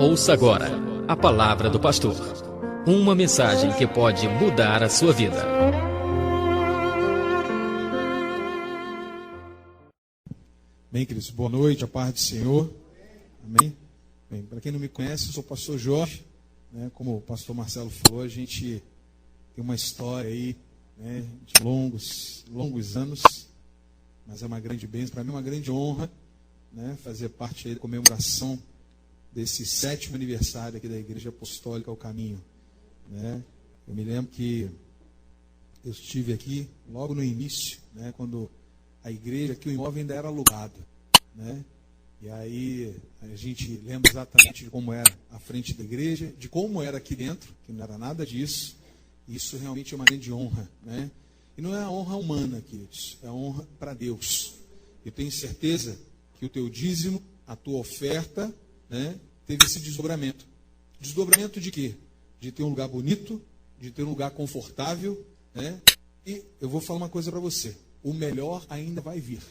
Ouça agora a palavra do pastor. Uma mensagem que pode mudar a sua vida. Bem, queridos, boa noite, a paz do Senhor. Amém? Bem, para quem não me conhece, eu sou o pastor Jorge. Como o pastor Marcelo falou, a gente tem uma história aí, de longos anos, mas é uma grande bênção, para mim é uma grande honra, fazer parte aí da comemoração desse 7º aniversário aqui da Igreja Apostólica ao Caminho. Eu me lembro que eu estive aqui logo no início, quando a igreja, aqui o imóvel ainda era alugado. E aí a gente lembra exatamente de como era a frente da igreja, de como era aqui dentro, que não era nada disso. Isso realmente é uma grande honra. E não é a honra humana, queridos, é a honra para Deus. Eu tenho certeza que o teu dízimo, a tua oferta, teve esse desdobramento. Desdobramento de quê? De ter um lugar bonito, de ter um lugar confortável. E eu vou falar uma coisa para você. O melhor ainda vai vir.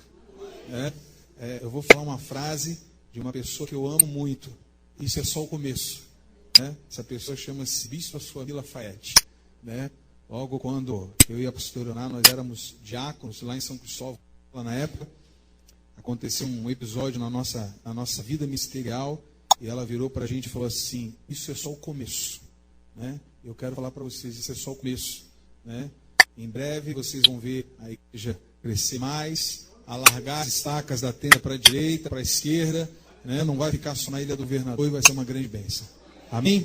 Eu vou falar uma frase de uma pessoa que eu amo muito. Isso é só o começo. Essa pessoa chama-se Bispo Suami Lafayette. Logo quando eu e a pastora Ana, nós éramos diáconos lá em São Cristóvão, lá na época, aconteceu um episódio na nossa vida ministerial. E ela virou para a gente e falou assim: isso é só o começo. Eu quero falar para vocês, isso é só o começo. Em breve vocês vão ver a igreja crescer mais, alargar as estacas da tenda para a direita, para a esquerda. Não vai ficar só na Ilha do Governador e vai ser uma grande bênção. Amém?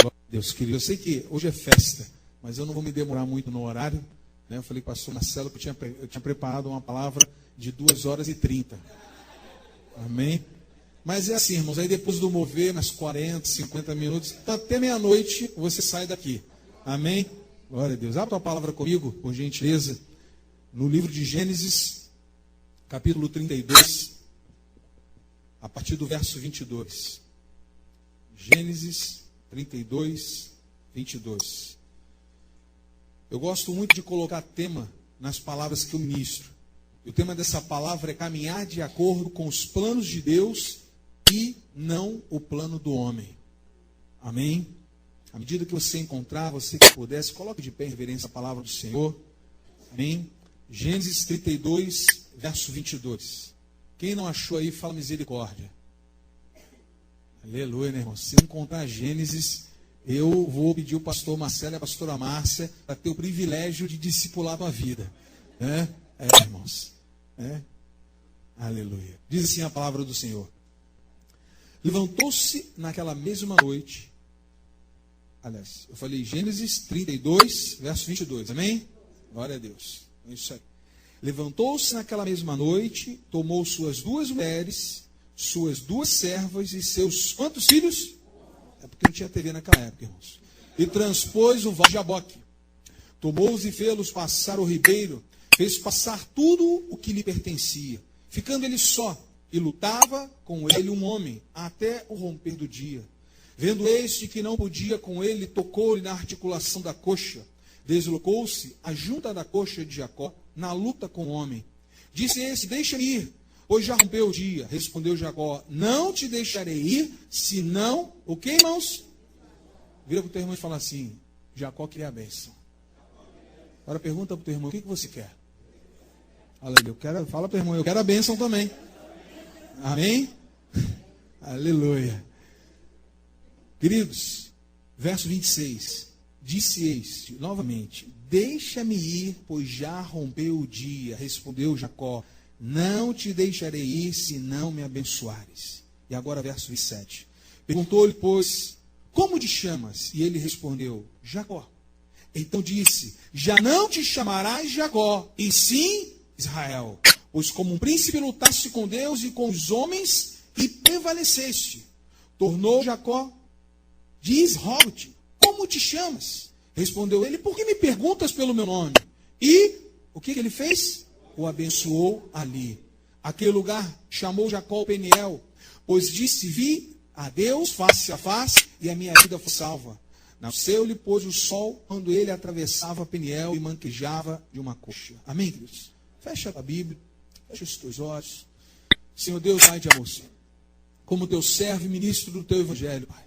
Glória a Deus, querido. Eu sei que hoje é festa, mas eu não vou me demorar muito no horário. Eu falei com o pastor Marcelo que eu tinha preparado uma palavra de 2h30. Amém? Mas é assim, irmãos, aí depois do mover, mais 40, 50 minutos, até meia-noite, você sai daqui. Amém? Glória a Deus. Abra a palavra comigo, por gentileza, no livro de Gênesis, capítulo 32, a partir do verso 22. Gênesis 32, 22. Eu gosto muito de colocar tema nas palavras que eu ministro. O tema dessa palavra é caminhar de acordo com os planos de Deus e não o plano do homem. Amém? À medida que você encontrar, você que pudesse, coloque de pé em reverência a palavra do Senhor. Amém? Gênesis 32, verso 22. Quem não achou aí, fala misericórdia. Aleluia, irmão? Se encontrar Gênesis, eu vou pedir o pastor Marcelo e a pastora Márcia para ter o privilégio de discipular a tua vida. Irmãos. Aleluia. Diz assim a palavra do Senhor. Levantou-se naquela mesma noite. Aliás, eu falei Gênesis 32, verso 22. Amém? Glória a Deus. É isso aí. Levantou-se naquela mesma noite, tomou suas 2 mulheres, suas 2 servas e seus quantos filhos? É porque não tinha TV naquela época, irmãos. E transpôs o val de Jaboque. Tomou-os e fê-los passar o ribeiro, fez passar tudo o que lhe pertencia. Ficando ele só, e lutava com ele um homem, até o romper do dia. Vendo este que não podia com ele, tocou-lhe na articulação da coxa. Deslocou-se a junta da coxa de Jacó, na luta com o homem. Disse esse: deixa-me ir, pois já rompeu o dia. Respondeu Jacó: não te deixarei ir, senão... O que, irmãos? Vira para o teu irmão e fala assim: Jacó queria a bênção. Agora pergunta para o teu irmão: o que você quer? Aleluia. Fala para o irmão: eu quero a bênção também. Amém? Aleluia. Queridos, verso 26. Disse este, novamente: deixa-me ir, pois já rompeu o dia. Respondeu Jacó: não te deixarei ir, se não me abençoares. E agora verso 27. Perguntou-lhe, pois, como te chamas? E ele respondeu: Jacó. Então disse: já não te chamarás Jacó, e sim Israel. Pois como um príncipe lutaste com Deus e com os homens, e prevaleceste. Tornou Jacó: diz, rogo-te, como te chamas? Respondeu ele: por que me perguntas pelo meu nome? E o que ele fez? O abençoou ali. Aquele lugar chamou Jacó Peniel, pois disse: vi a Deus face a face, e a minha vida foi salva. Nasceu-lhe, pois, o sol, quando ele atravessava Peniel e manquejava de uma coxa. Amém, queridos? Fecha a Bíblia. Fecha os teus olhos. Senhor Deus, Pai de amor, como teu servo e ministro do teu evangelho, Pai.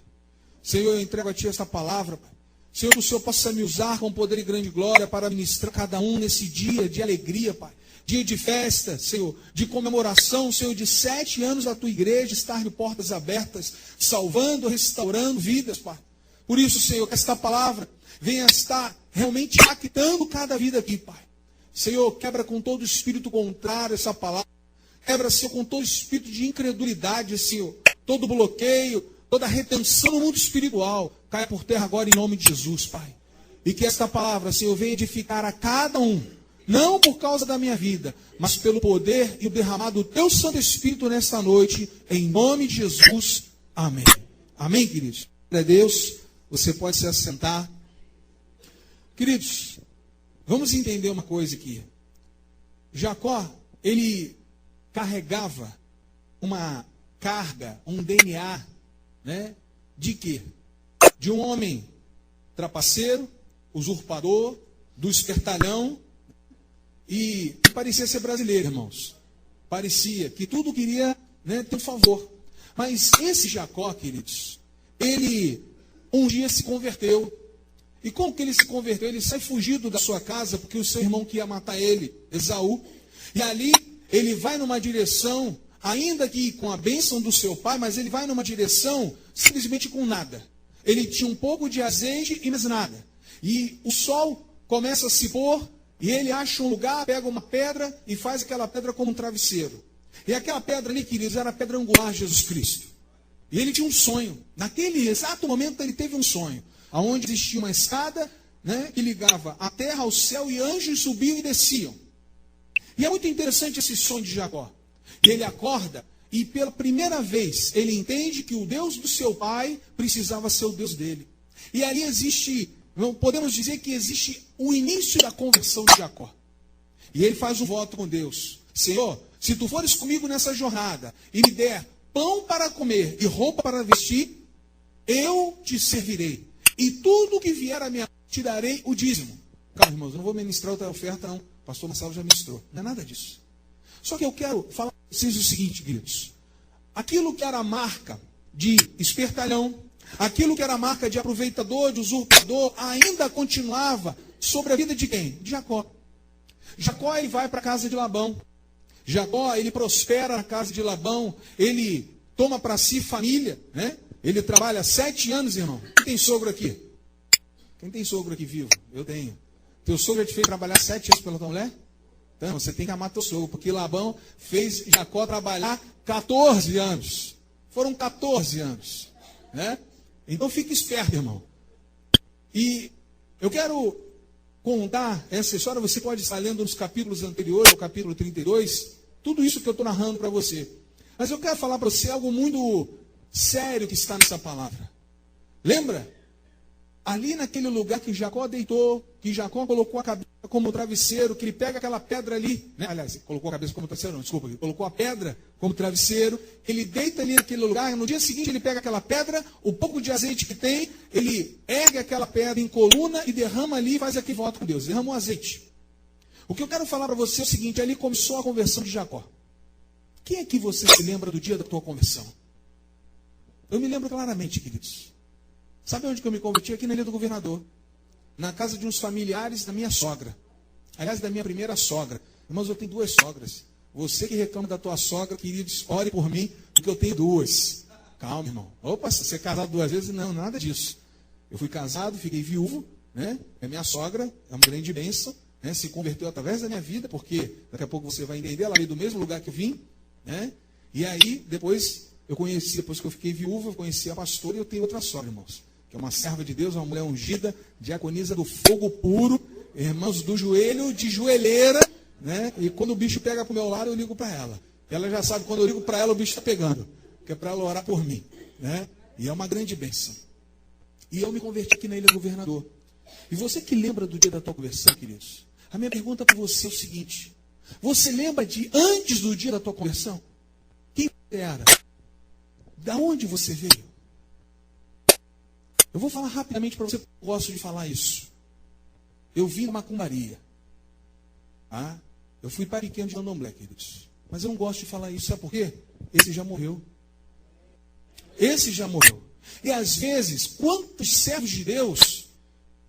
Senhor, eu entrego a Ti esta palavra, Pai. Senhor, que o Senhor possa me usar com poder e grande glória para ministrar cada um nesse dia de alegria, Pai. Dia de festa, Senhor, de comemoração, Senhor, de 7 anos da Tua igreja estar de portas abertas, salvando, restaurando vidas, Pai. Por isso, Senhor, que esta palavra venha estar realmente impactando cada vida aqui, Pai. Senhor, quebra com todo espírito contrário essa palavra. Quebra, Senhor, com todo espírito de incredulidade, Senhor. Todo bloqueio, toda retenção no mundo espiritual. Caia por terra agora em nome de Jesus, Pai. E que esta palavra, Senhor, venha edificar a cada um. Não por causa da minha vida, mas pelo poder e o derramado do Teu Santo Espírito nesta noite. Em nome de Jesus. Amém. Amém, queridos. Glória a Deus. Você pode se assentar. Queridos, vamos entender uma coisa aqui. Jacó, ele carregava uma carga, um DNA, né? De quê? De um homem trapaceiro, usurpador, do espertalhão, e parecia ser brasileiro, irmãos. Parecia que tudo queria, né, ter um favor. Mas esse Jacó, queridos, ele um dia se converteu. E como que ele se converteu? Ele sai fugido da sua casa, porque o seu irmão que ia matar ele, Esaú. E ali ele vai numa direção, ainda que com a bênção do seu pai, mas ele vai numa direção simplesmente com nada. Ele tinha um pouco de azeite e mais nada. E o sol começa a se pôr, e ele acha um lugar, pega uma pedra e faz aquela pedra como um travesseiro. E aquela pedra ali, queridos, era a pedra angular de Jesus Cristo. E ele tinha um sonho. Naquele exato momento ele teve um sonho, onde existia uma escada, né, que ligava a terra ao céu, e anjos subiam e desciam. E é muito interessante esse sonho de Jacó. E ele acorda e pela primeira vez ele entende que o Deus do seu pai precisava ser o Deus dele. E ali existe, podemos dizer que existe o início da conversão de Jacó. E ele faz um voto com Deus. Senhor, se tu fores comigo nessa jornada e me der pão para comer e roupa para vestir, eu te servirei. E tudo que vier a minha mão, te darei o dízimo. Calma, irmãos, eu não vou ministrar outra oferta, não. O pastor Marcelo já ministrou. Não é nada disso. Só que eu quero falar para vocês o seguinte, queridos. Aquilo que era a marca de espertalhão, aquilo que era a marca de aproveitador, de usurpador, ainda continuava sobre a vida de quem? De Jacó. Jacó, ele vai para a casa de Labão. Jacó, ele prospera na casa de Labão. Ele toma para si família, né? Ele trabalha 7 anos, irmão. Quem tem sogro aqui? Quem tem sogro aqui vivo? Eu tenho. Teu sogro já te fez trabalhar 7 anos pela tua mulher? Então, você tem que amar teu sogro, porque Labão fez Jacó trabalhar 14 anos. Foram 14 anos, né? Então, fique esperto, irmão. E eu quero contar essa história. Você pode estar lendo nos capítulos anteriores, o capítulo 32, tudo isso que eu estou narrando para você. Mas eu quero falar para você algo muito sério que está nessa palavra. Lembra? Ali naquele lugar que Jacó deitou, que Jacó colocou a cabeça como travesseiro, que ele pega aquela pedra ali, né? Aliás, colocou a cabeça como travesseiro, não, desculpa, ele colocou a pedra como travesseiro, ele deita ali naquele lugar, e no dia seguinte ele pega aquela pedra, o pouco de azeite que tem, ele ergue aquela pedra em coluna e derrama ali e faz aquele voto com Deus, derrama o azeite. O que eu quero falar para você é o seguinte, ali começou a conversão de Jacó. Quem é que você se lembra do dia da tua conversão? Eu me lembro claramente, queridos. Sabe onde que eu me converti? Aqui na Ilha do Governador. Na casa de uns familiares da minha sogra. Aliás, da minha primeira sogra. Irmãos, eu tenho 2 sogras. Você que reclama da tua sogra, queridos, ore por mim, porque eu tenho 2. Calma, irmão. Opa, você é casado 2 vezes? Não, nada disso. Eu fui casado, fiquei viúvo, né? É minha sogra, é uma grande bênção, né? Se converteu através da minha vida, porque daqui a pouco você vai entender, ela veio do mesmo lugar que eu vim, né? E aí, depois que eu fiquei viúvo, eu conheci a pastora e eu tenho outra sogra, irmãos. Que é uma serva de Deus, uma mulher ungida, diaconisa do fogo puro, irmãos, do joelho de joelheira, né? E quando o bicho pega para o meu lado, eu ligo para ela. Ela já sabe, quando eu ligo para ela, o bicho está pegando, que é para ela orar por mim, né? E é uma grande bênção. E eu me converti aqui na Ilha do Governador. E você que lembra do dia da tua conversão, queridos? A minha pergunta para você é o seguinte: você lembra de antes do dia da tua conversão? Quem você era? Da onde você veio? Eu vou falar rapidamente para você, porque eu gosto de falar isso. Eu vim da macumbaria. Eu fui pariqueno de candomblé, queridos. Mas eu não gosto de falar isso, sabe por quê? Esse já morreu. Esse já morreu. E às vezes, quantos servos de Deus,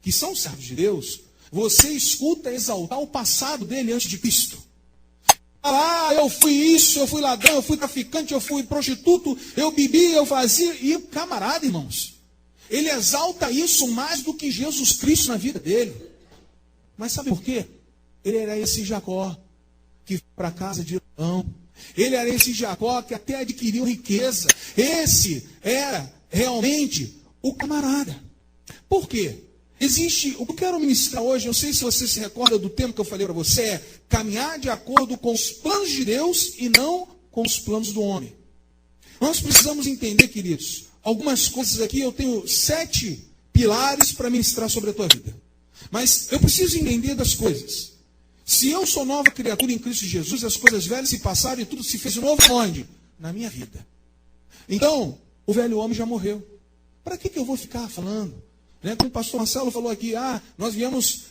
que são servos de Deus, você escuta exaltar o passado dele antes de Cristo? Ah, eu fui isso, eu fui ladrão, eu fui traficante, eu fui prostituto, eu bebi, eu fazia. E camarada, irmãos, ele exalta isso mais do que Jesus Cristo na vida dele. Mas sabe por quê? Ele era esse Jacó que foi para a casa de Labão. Ele era esse Jacó que até adquiriu riqueza. Esse era realmente o camarada. Por quê? Existe, o que eu quero ministrar hoje, eu não sei se você se recorda do tema que eu falei para você, é caminhar de acordo com os planos de Deus e não com os planos do homem. Nós precisamos entender, queridos, algumas coisas aqui, eu tenho 7 pilares para ministrar sobre a tua vida. Mas eu preciso entender das coisas. Se eu sou nova criatura em Cristo Jesus, as coisas velhas se passaram e tudo se fez de novo onde? Na minha vida. Então, o velho homem já morreu. Para que eu vou ficar falando? Como o pastor Marcelo falou aqui, nós viemos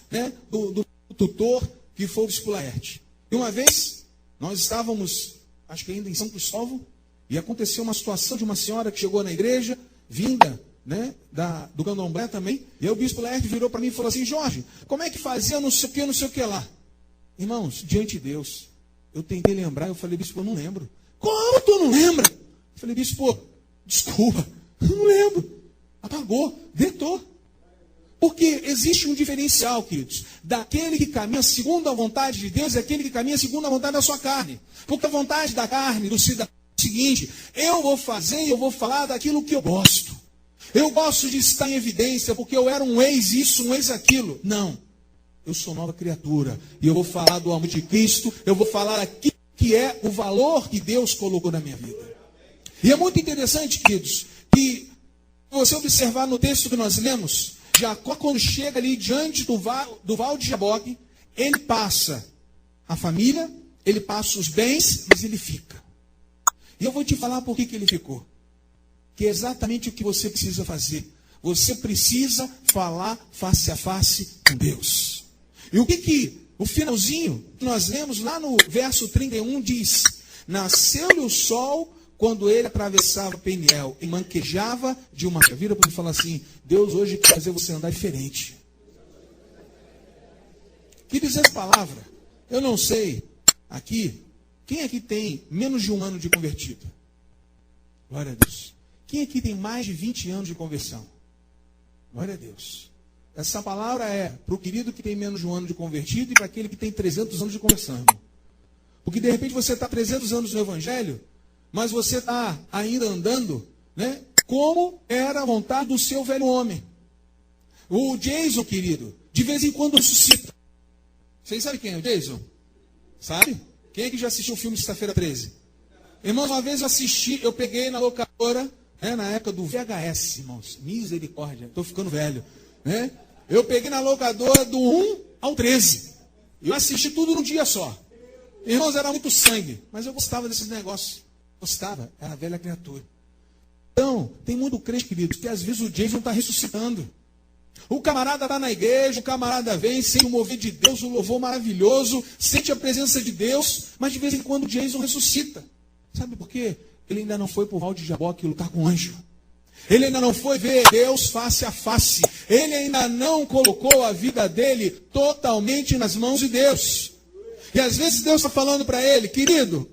do tutor que foi o bispo Laerte. E uma vez, nós estávamos, acho que ainda em São Cristóvão, e aconteceu uma situação de uma senhora que chegou na igreja, vinda do candomblé também, e aí o bispo Laerte virou para mim e falou assim, Jorge, como é que fazia não sei o que lá? Irmãos, diante de Deus, eu tentei lembrar, eu falei, bispo, eu não lembro. Como tu não lembra? Eu falei, bispo, desculpa, eu não lembro. Apagou, deitou. Porque existe um diferencial, queridos, daquele que caminha segundo a vontade de Deus e aquele que caminha segundo a vontade da sua carne. Porque a vontade da carne, do cidadão, é o seguinte, eu vou fazer e eu vou falar daquilo que eu gosto. Eu gosto de estar em evidência porque eu era um ex isso, um ex aquilo. Não, eu sou nova criatura e eu vou falar do amor de Cristo, eu vou falar aquilo que é o valor que Deus colocou na minha vida. E é muito interessante, queridos, que se você observar no texto que nós lemos, Jacó, quando chega ali diante do val de Jaboque, ele passa a família, ele passa os bens, mas ele fica. E eu vou te falar por que ele ficou. Que é exatamente o que você precisa fazer. Você precisa falar face a face com Deus. E o que o finalzinho que nós lemos lá no verso 31 diz: nasceu-lhe o sol quando ele atravessava Peniel e manquejava de uma... Vira para ele e fala assim, Deus hoje quer fazer você andar diferente. Que diz essa palavra? Eu não sei. Aqui, quem aqui tem menos de 1 ano de convertido? Glória a Deus. Quem aqui tem mais de 20 anos de conversão? Glória a Deus. Essa palavra é para o querido que tem menos de 1 ano de convertido e para aquele que tem 300 anos de conversão, irmão. Porque de repente você está 300 anos no Evangelho, mas você está ainda andando, como era a vontade do seu velho homem. O Jason, querido, de vez em quando ressuscita. Vocês sabem quem é o Jason? Sabe? Quem é que já assistiu o filme Sexta-feira 13? Irmãos, uma vez eu peguei na locadora, na época do VHS, irmãos. Misericórdia, estou ficando velho. Eu peguei na locadora do 1 ao 13. Eu assisti tudo num dia só. Irmãos, era muito sangue, mas eu gostava desses negócios. Gostava, era velha criatura. Então, tem muito crente, queridos, que às vezes o Jason está ressuscitando. O camarada está na igreja, o camarada vem, sente o mover de Deus, um louvor maravilhoso, sente a presença de Deus, mas de vez em quando o Jason ressuscita. Sabe por quê? Ele ainda não foi para o val de Jaboque lutar com o anjo. Ele ainda não foi ver Deus face a face. Ele ainda não colocou a vida dele totalmente nas mãos de Deus. E às vezes Deus está falando para ele, querido,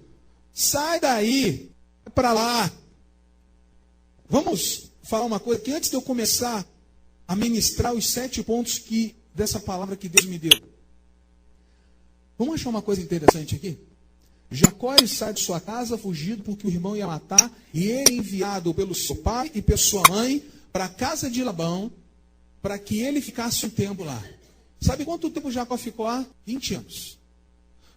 sai daí, vai para lá. Vamos falar uma coisa, que antes de eu começar a ministrar os 7 pontos dessa palavra que Deus me deu. Vamos achar uma coisa interessante aqui? Jacó sai de sua casa fugido porque o irmão ia matar, e ele enviado pelo seu pai e pela sua mãe para a casa de Labão, para que ele ficasse um tempo lá. Sabe quanto tempo Jacó ficou lá? 20 anos.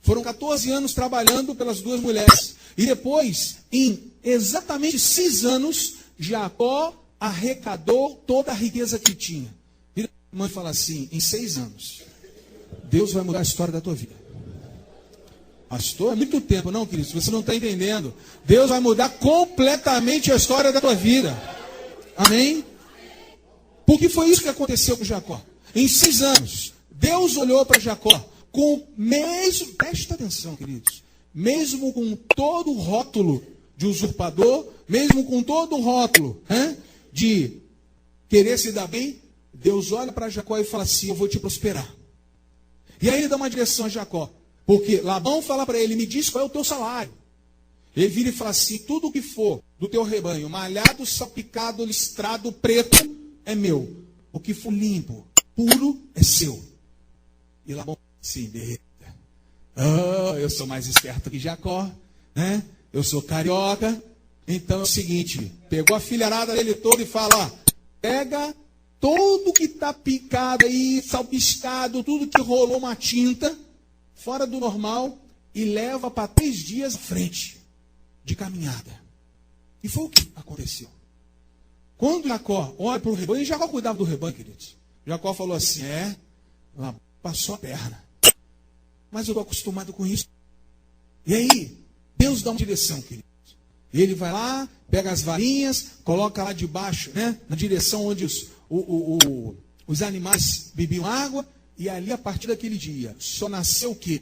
Foram 14 anos trabalhando pelas 2 mulheres. E depois, em exatamente 6 anos, Jacó arrecadou toda a riqueza que tinha. E a mãe fala assim, em 6 anos, Deus vai mudar a história da tua vida. Pastor, é muito tempo, não, querido? Você não está entendendo. Deus vai mudar completamente a história da tua vida. Amém? Porque foi isso que aconteceu com Jacó. Em 6 anos, Deus olhou para Jacó presta atenção, queridos, mesmo com todo o rótulo de usurpador, mesmo com todo o rótulo de querer se dar bem, Deus olha para Jacó e fala assim: eu vou te prosperar. E aí ele dá uma direção a Jacó. Porque Labão fala para ele: me diz qual é o teu salário. Ele vira e fala assim: tudo que for do teu rebanho, malhado, salpicado, listrado, preto, é meu. O que for limpo, puro, é seu. E Labão assim: eu sou mais esperto que Jacó, né? Eu sou carioca. Então é o seguinte: pegou a filharada dele toda e fala: ó, pega tudo que está picado aí, salpiscado, tudo que rolou uma tinta, fora do normal, e leva para 3 dias à frente de caminhada. E foi o que aconteceu. Quando Jacó olha para o rebanho, e Jacó cuidava do rebanho, queridos. Jacó falou assim: lá passou a perna. Mas eu estou acostumado com isso. E aí, Deus dá uma direção, queridos. Ele vai lá, pega as varinhas, coloca lá debaixo, né, na direção onde os animais bebiam água, e ali, a partir daquele dia, só nasceu o quê?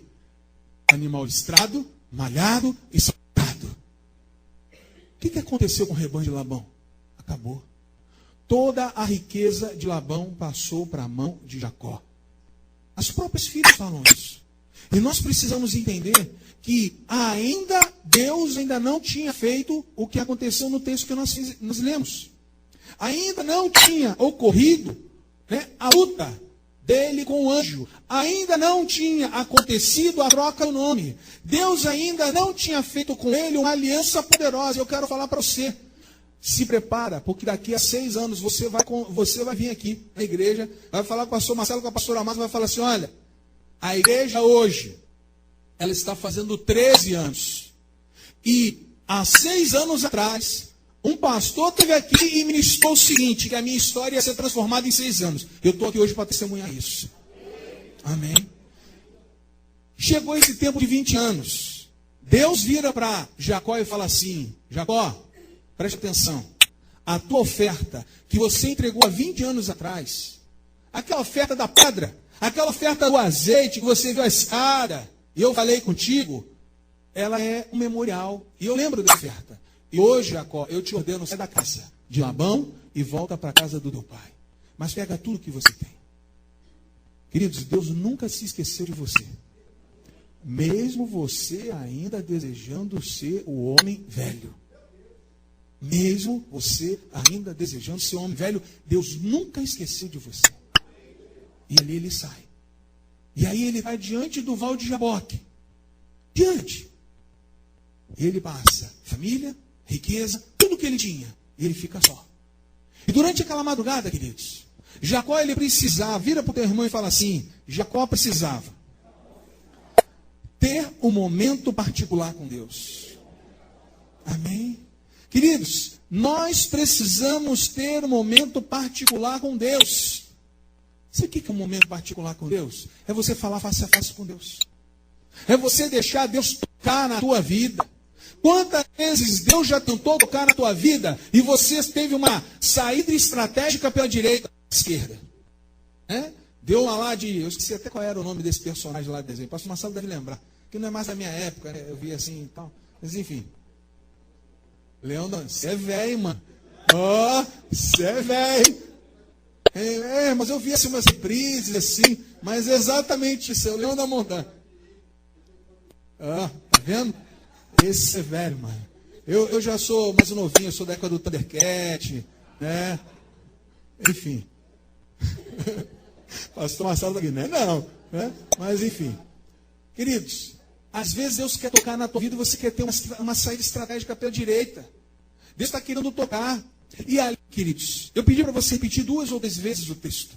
Animal listrado, malhado e salpicado. O que aconteceu com o rebanho de Labão? Acabou. Toda a riqueza de Labão passou para a mão de Jacó. As próprias filhas falam isso. E nós precisamos entender que Deus ainda não tinha feito o que aconteceu no texto que nós lemos. Ainda não tinha ocorrido, né, a luta dele com o anjo. Ainda não tinha acontecido a troca do nome. Deus ainda não tinha feito com ele uma aliança poderosa. Eu quero falar para você: se prepara, porque daqui a 6 anos você vai vir aqui na igreja, vai falar com o pastor Marcelo, com a pastora Amada, vai falar assim: olha, a igreja hoje, ela está fazendo 13 anos. E há 6 anos atrás, um pastor esteve aqui e ministrou o seguinte: que a minha história ia ser transformada em 6 anos. Eu estou aqui hoje para testemunhar isso. Amém? Chegou esse tempo de 20 anos. Deus vira para Jacó e fala assim: Jacó, preste atenção. A tua oferta que você entregou há 20 anos atrás, aquela oferta da pedra, aquela oferta do azeite que você viu a escada, e eu falei contigo, ela é um memorial. E eu lembro da oferta. E hoje, Jacó, eu te ordeno: sai da casa de Labão e volta para a casa do teu pai. Mas pega tudo que você tem. Queridos, Deus nunca se esqueceu de você. Mesmo você ainda desejando ser o homem velho. Mesmo você ainda desejando ser um homem velho, Deus nunca esqueceu de você. E ali ele sai. E aí ele vai diante do val de Jaboque. Diante. E ele passa família, riqueza, tudo que ele tinha. E ele fica só. E durante aquela madrugada, queridos, Jacó, ele precisava, vira para o teu irmão e fala assim: Jacó precisava ter um momento particular com Deus. Amém? Queridos, nós precisamos ter um momento particular com Deus. Sabe o que é um momento particular com Deus? É você falar face a face com Deus. É você deixar Deus tocar na tua vida. Quantas vezes Deus já tentou tocar na tua vida e você teve uma saída estratégica pela direita ou pela esquerda? Deu uma lá de... Eu esqueci até qual era o nome desse personagem lá do desenho. O pastor Marcelo deve lembrar. Que não é mais da minha época, né? Eu vi assim e tal. Mas enfim. Leão, você é velho, mano. Você é velho. Mas eu vi assim umas reprises assim, mas é exatamente isso, é o Leão da Montanha. Tá vendo? Esse é velho, mano. Eu já sou mais novinho, eu sou da época do Thundercat, né? Enfim. Pastor Marcelo daqui, né? Não, né? Mas enfim. Queridos, às vezes Deus quer tocar na tua vida e você quer ter uma saída estratégica pela direita. Deus está querendo tocar. E ali, queridos, eu pedi para você repetir 2 ou 3 vezes o texto.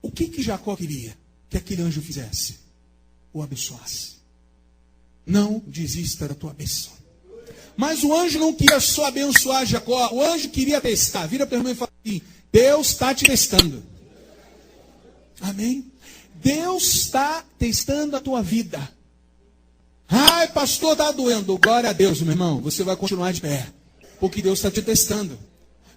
O que Jacó queria que aquele anjo fizesse? O abençoasse. Não desista da tua bênção. Mas o anjo não queria só abençoar Jacó. O anjo queria testar. Vira para o irmão e fala assim: Deus está te testando. Amém? Deus está testando a tua vida. Ai, pastor, está doendo. Glória a Deus, meu irmão. Você vai continuar de pé. Porque Deus está te testando.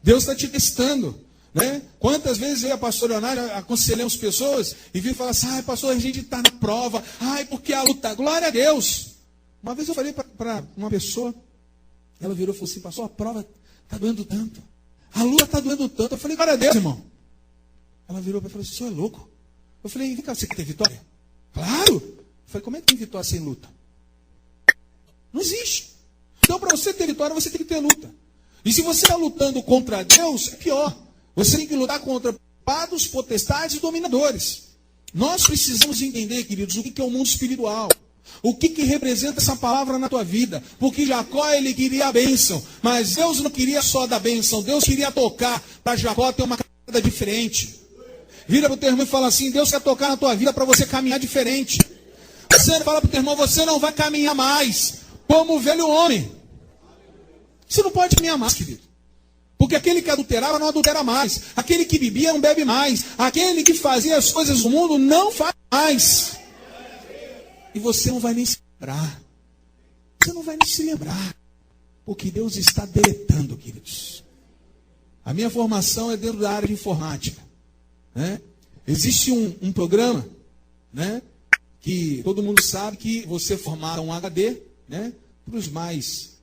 Deus está te testando. Né? Quantas vezes eu e a pastora Leonardo aconselhamos pessoas e vim falar assim: ai, pastor, a gente está na prova. Ai, porque a luta. Glória a Deus. Uma vez eu falei para uma pessoa, ela virou e falou assim: pastor, a prova está doendo tanto. A luta está doendo tanto. Eu falei, glória a Deus, irmão. Ela virou para mim e falou, o senhor é louco? Eu falei, vem cá, você quer ter vitória? Claro. Eu falei, como é que tem vitória sem luta? Não existe. Então, para você ter vitória, você tem que ter luta. E se você está lutando contra Deus, é pior. Você tem que lutar contra principados, potestades e dominadores. Nós precisamos entender, queridos, o que é o mundo espiritual. O que representa essa palavra na tua vida? Porque Jacó, ele queria a bênção. Mas Deus não queria só dar bênção. Deus queria tocar para Jacó ter uma caminhada diferente. Vira para o teu irmão e fala assim, Deus quer tocar na tua vida para você caminhar diferente. Você fala para o teu irmão, você não vai caminhar mais como o velho homem. Você não pode caminhar mais, querido. Porque aquele que adulterava não adultera mais. Aquele que bebia não bebe mais. Aquele que fazia as coisas do mundo não faz mais. E você não vai nem se lembrar. Você não vai nem se lembrar. Porque Deus está deletando, queridos. A minha formação é dentro da área de informática. Né? Existe um programa, né, que todo mundo sabe que você formata um HD, né, para os mais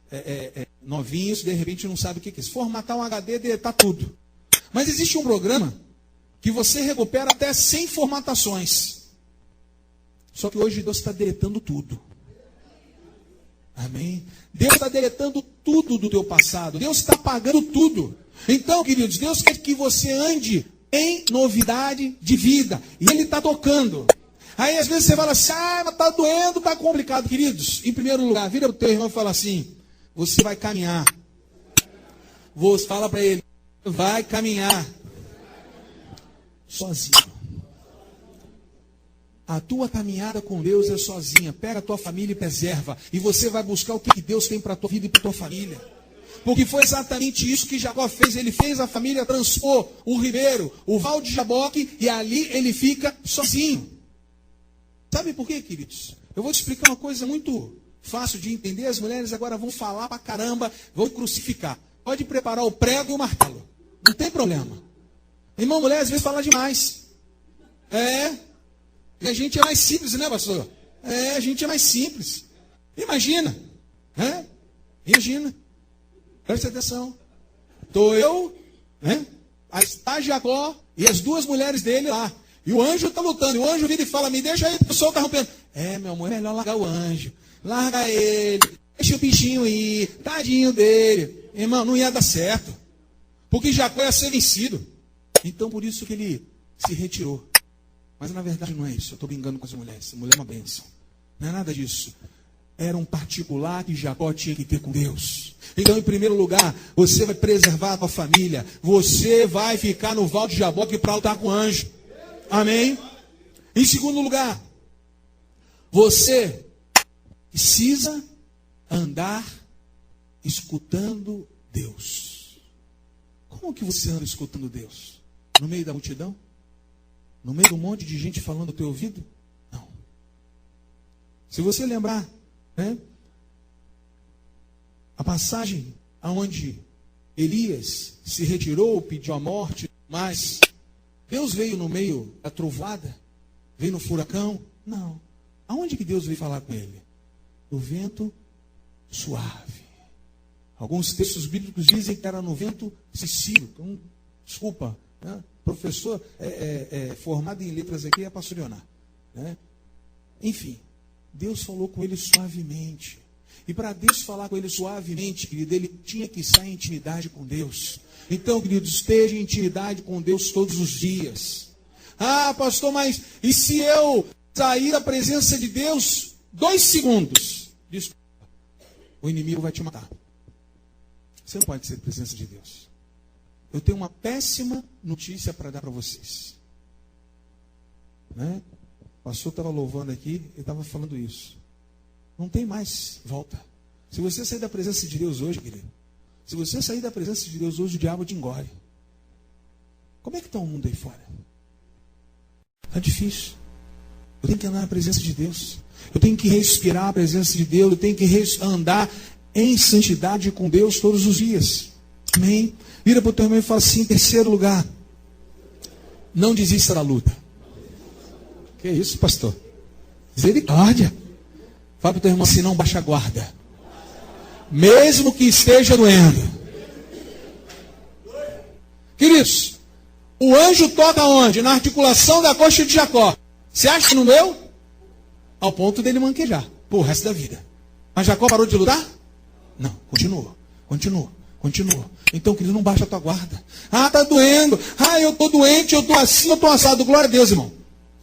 novinhos, de repente não sabe o que é isso. Formatar um HD, deletar tudo. Mas existe um programa que você recupera até 100 formatações. Só que hoje Deus está deletando tudo. Amém? Deus está deletando tudo do teu passado. Deus está apagando tudo. Então, queridos, Deus quer que você ande em novidade de vida. E Ele está tocando. Aí às vezes você fala assim, mas está doendo, está complicado. Queridos, em primeiro lugar, vira para o teu irmão e fala assim, você vai caminhar. Você fala para ele, vai caminhar. Sozinho. A tua caminhada com Deus é sozinha. Pega a tua família e preserva. E você vai buscar o que Deus tem para a tua vida e para a tua família. Porque foi exatamente isso que Jacó fez. Ele fez a família, transpor o ribeiro, o val de Jaboque, e ali ele fica sozinho. Sabe por quê, queridos? Eu vou te explicar uma coisa muito fácil de entender. As mulheres agora vão falar pra caramba, vão crucificar. Pode preparar o prego e o martelo. Não tem problema. Irmão, mulher às vezes fala demais. E a gente é mais simples, né, pastor? A gente é mais simples. Imagina. Imagina. Preste atenção. Estou eu, né? Está Jacó e as duas mulheres dele lá. E o anjo está lutando. E o anjo vira e fala, me deixa aí, o sol está rompendo. Meu amor, é melhor largar o anjo. Larga ele. Deixa o bichinho ir. Tadinho dele. Irmão, não ia dar certo. Porque Jacó ia ser vencido. Então, por isso que ele se retirou. Mas, na verdade, não é isso. Eu estou brincando com as mulheres. Essa mulher é uma bênção. Não é nada disso. Era um particular que Jacó tinha que ter com Deus. Então, em primeiro lugar, você vai preservar a tua família. Você vai ficar no val de Jaboque para lutar com o anjo. Amém? Em segundo lugar, você precisa andar escutando Deus. Como que você anda escutando Deus? No meio da multidão? No meio de um monte de gente falando no teu ouvido? Não. Se você lembrar, né, a passagem aonde Elias se retirou, pediu a morte, mas Deus veio no meio da trovoada? Veio no furacão? Não. Aonde que Deus veio falar com ele? No vento suave. Alguns textos bíblicos dizem que era no vento sicílio. Então, desculpa, né? Professor formado em letras aqui é pastor Leonardo, né? Enfim, Deus falou com ele suavemente. E para Deus falar com ele suavemente, querido, ele tinha que estar em intimidade com Deus. Então, querido, esteja em intimidade com Deus todos os dias. Pastor, mas e se eu sair da presença de Deus 2 segundos? Desculpa, o inimigo vai te matar. Você não pode ser da presença de Deus. Eu tenho uma péssima notícia para dar para vocês. Né? O pastor estava louvando aqui e estava falando isso. Não tem mais volta. Se você sair da presença de Deus hoje, querido, se você sair da presença de Deus hoje, o diabo te engole. Como é que está o mundo aí fora? Está difícil. Eu tenho que andar na presença de Deus. Eu tenho que respirar a presença de Deus. Eu tenho que andar em santidade com Deus todos os dias. Amém? Vira para o teu irmão e fala assim, em terceiro lugar, não desista da luta. Que isso, pastor? Misericórdia. Fala para o teu irmão assim, não baixa a guarda. Mesmo que esteja doendo. Queridos, o anjo toca onde? Na articulação da coxa de Jacó. Você acha que não doeu? Ao ponto dele manquejar por resto da vida. Mas Jacó parou de lutar? Não, continuou. Então, querido, não baixa a tua guarda. Ah, tá doendo. Ah, eu tô doente, eu tô assim, eu tô assado. Glória a Deus, irmão.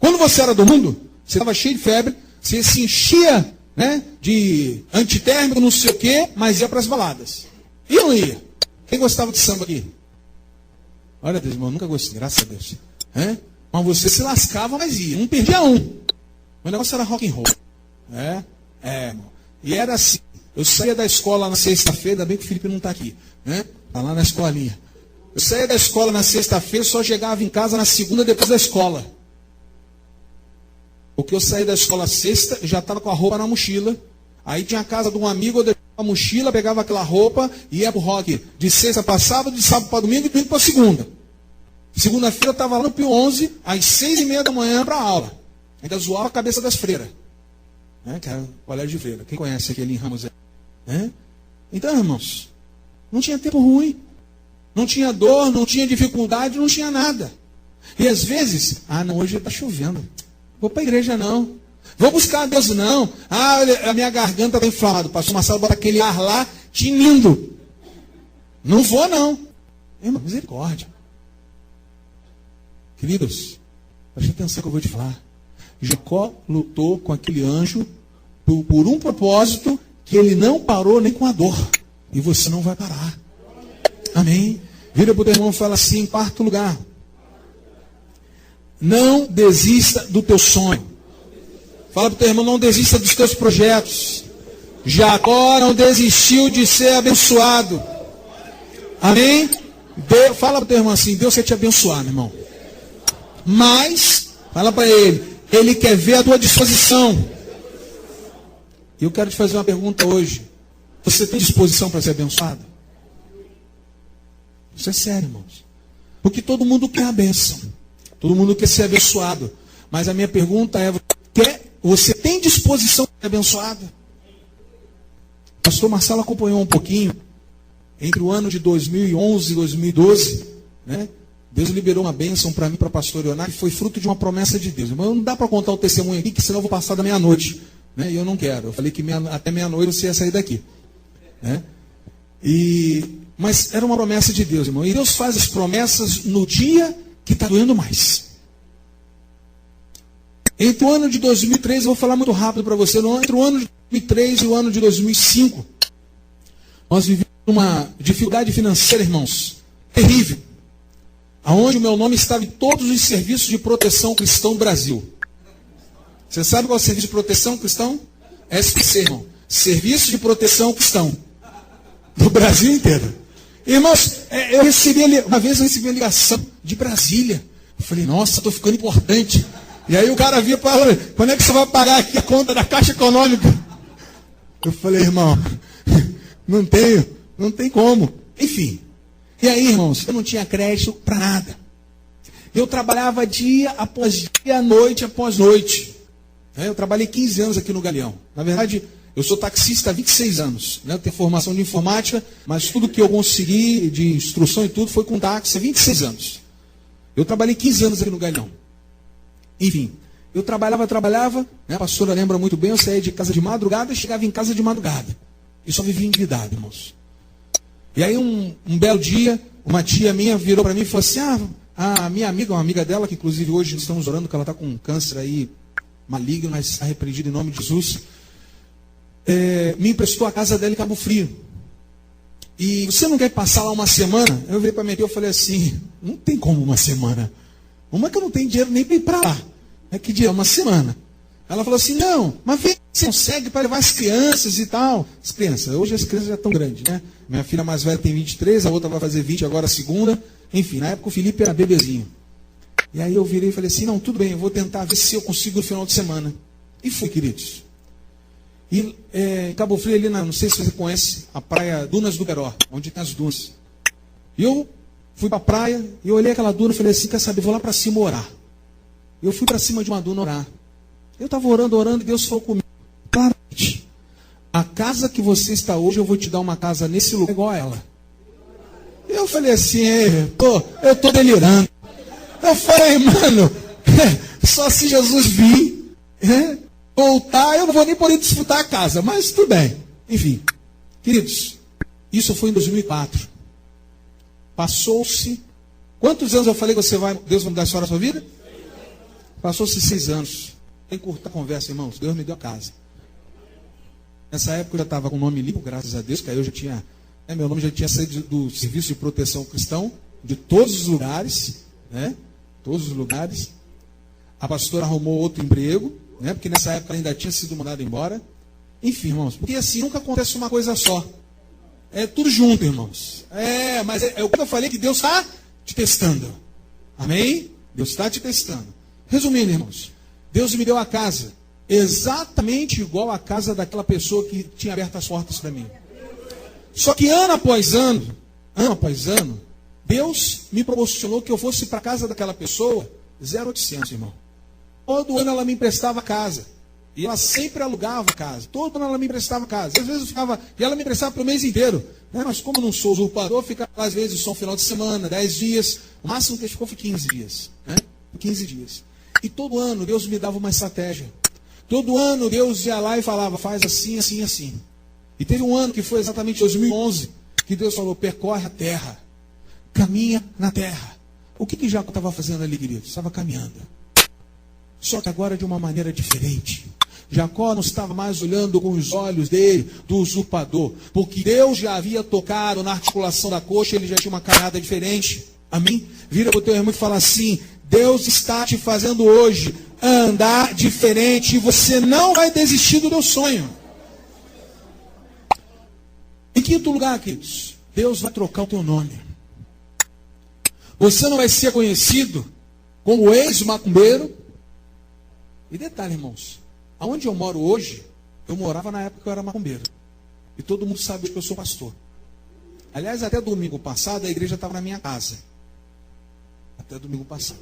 Quando você era do mundo, você estava cheio de febre, você se enchia, né, de antitérmico, não sei o quê, mas ia para as baladas. E não ia? Quem gostava de samba aqui? Olha, Deus, irmão, nunca gostei, graças a Deus. Mas você se lascava, mas ia. Não perdia um. O negócio era rock and roll. Irmão. E era assim. Eu saía da escola na sexta-feira, ainda bem que o Felipe não está aqui, né? Está lá na escolinha. Eu saía da escola na sexta-feira, só chegava em casa na segunda depois da escola. Porque eu saía da escola sexta, já estava com a roupa na mochila. Aí tinha a casa de um amigo, eu deixava a mochila, pegava aquela roupa e ia pro rock. De sexta para sábado, de sábado para domingo e domingo para segunda. Segunda-feira eu estava lá no Pio 11, às 6h30 da manhã para aula. Ainda zoava a cabeça das freiras. Que era o colégio de freira. Quem conhece aquele em Ramos? Então, irmãos, não tinha tempo ruim. Não tinha dor, não tinha dificuldade, não tinha nada. E às vezes, não, hoje está chovendo. Vou para a igreja não. Vou buscar a Deus não. A minha garganta está inflamada. O pastor Marcelo bota aquele ar lá, tinindo. Não vou não. Irmão, misericórdia. Queridos, preste atenção que eu vou te falar. Jacó lutou com aquele anjo por um propósito que ele não parou nem com a dor. E você não vai parar. Amém? Vira para o teu irmão e fala assim, em quarto lugar. Não desista do teu sonho. Fala para o teu irmão, não desista dos teus projetos. Jacó não desistiu de ser abençoado. Amém? Fala para o teu irmão assim, Deus quer te abençoar, meu irmão. Mas, fala para ele quer ver a tua disposição. E eu quero te fazer uma pergunta hoje. Você tem disposição para ser abençoado? Isso é sério, irmãos. Porque todo mundo quer a bênção. Todo mundo quer ser abençoado. Mas a minha pergunta é, você tem disposição para ser abençoado? O pastor Marcelo acompanhou um pouquinho. Entre o ano de 2011 e 2012, né? Deus liberou uma bênção para mim, para o pastor Leonardo, que foi fruto de uma promessa de Deus. Mas não dá para contar o testemunho aqui, que senão eu vou passar da meia-noite. Né? E eu não quero. Eu falei que até meia-noite você ia sair daqui. Né? Mas era uma promessa de Deus, irmão. E Deus faz as promessas no dia que está doendo mais. Entre o ano de 2003, eu vou falar muito rápido para você, entre o ano de 2003 e o ano de 2005, nós vivemos uma dificuldade financeira, irmãos, terrível. Aonde o meu nome estava em todos os serviços de proteção cristão do Brasil. Você sabe qual é o serviço de proteção cristão? SPC, irmão. Serviço de proteção cristão. Do Brasil inteiro. Irmãos, uma vez eu recebi a ligação de Brasília. Eu falei, nossa, estou ficando importante. E aí o cara via e falou, quando é que você vai pagar aqui a conta da Caixa Econômica? Eu falei, irmão, não tem como. Enfim. E aí, irmãos, eu não tinha crédito para nada. Eu trabalhava dia após dia, noite após noite. Eu trabalhei 15 anos aqui no Galeão. Na verdade, eu sou taxista há 26 anos. Eu tenho formação de informática, mas tudo que eu consegui de instrução e tudo foi com táxi há 26 anos. Eu trabalhei 15 anos aqui no Galeão. Enfim, eu trabalhava, né? A pastora lembra muito bem, eu saía de casa de madrugada e chegava em casa de madrugada. E só vivia endividado, irmãos. E aí um belo dia, uma tia minha virou para mim e falou assim, a minha amiga, uma amiga dela, que inclusive hoje estamos orando, que ela está com um câncer aí maligno, mas está repreendido em nome de Jesus, me emprestou a casa dela em Cabo Frio. E você não quer passar lá uma semana? Eu virei para minha tia e falei assim, não tem como uma semana. Uma que eu não tenho dinheiro nem para ir para lá. Que dia? Uma semana. Ela falou assim, não, mas vem, você consegue para levar as crianças e tal. As crianças, hoje as crianças já estão grandes, né? Minha filha mais velha tem 23, a outra vai fazer 20 agora a segunda. Enfim, na época o Felipe era bebezinho. E aí eu virei e falei assim, não, tudo bem, eu vou tentar ver se eu consigo no final de semana. E fui, queridos. E em Cabo Frio, ali, não sei se você conhece, a praia Dunas do Beró, onde tem as dunas. E eu fui para a praia, e eu olhei aquela duna e falei assim, quer saber, vou lá para cima orar. Eu fui para cima de uma duna orar. Eu estava orando, e Deus falou comigo, claramente, a casa que você está hoje, eu vou te dar uma casa nesse lugar igual a ela. Eu falei assim, eu tô delirando. Eu falei, mano, só se Jesus vir, voltar, eu não vou nem poder desfrutar a casa, mas tudo bem. Enfim, queridos, isso foi em 2004. Passou-se, quantos anos eu falei que Deus vai mudar a história da sua vida? Passou-se 6 anos. Tem que curtar a conversa, irmãos. Deus me deu a casa. Nessa época eu já estava com o nome limpo, graças a Deus, que aí eu já tinha, meu nome já tinha saído do Serviço de Proteção Cristão, de todos os lugares, todos os lugares. A pastora arrumou outro emprego, porque nessa época ela ainda tinha sido mandada embora. Enfim, irmãos, porque assim nunca acontece uma coisa só. É tudo junto, irmãos. Mas é o que eu falei, que Deus está te testando. Amém? Deus está te testando. Resumindo, irmãos, Deus me deu a casa, exatamente igual a casa daquela pessoa que tinha aberto as portas para mim. Só que ano após ano, Deus me proporcionou que eu fosse para a casa daquela pessoa 0,800, irmão. Todo ano ela me emprestava casa. E ela sempre alugava casa. Todo ano ela me emprestava casa. Às vezes eu ficava, e ela me emprestava para o mês inteiro. Mas como eu não sou usurpador, ficava às vezes só um final de semana, 10 dias. O máximo que ficou foi 15 dias. 15 dias. E todo ano Deus me dava uma estratégia. Todo ano Deus ia lá e falava, faz assim, assim, assim. E teve um ano que foi exatamente 2011, que Deus falou, percorre a terra. Caminha na terra. O que Jacó estava fazendo ali, querido? Estava caminhando. Só que agora de uma maneira diferente. Jacó não estava mais olhando com os olhos dele, do usurpador. Porque Deus já havia tocado na articulação da coxa, ele já tinha uma caminhada diferente. Amém? Vira para o teu irmão e fala assim, Deus está te fazendo hoje andar diferente e você não vai desistir do teu sonho. Em quinto lugar, queridos, Deus vai trocar o teu nome. Você não vai ser conhecido como ex-macumbeiro. E detalhe, irmãos, aonde eu moro hoje, eu morava na época que eu era macumbeiro. E todo mundo sabe que eu sou pastor. Aliás, até domingo passado, a igreja estava na minha casa. Até domingo passado.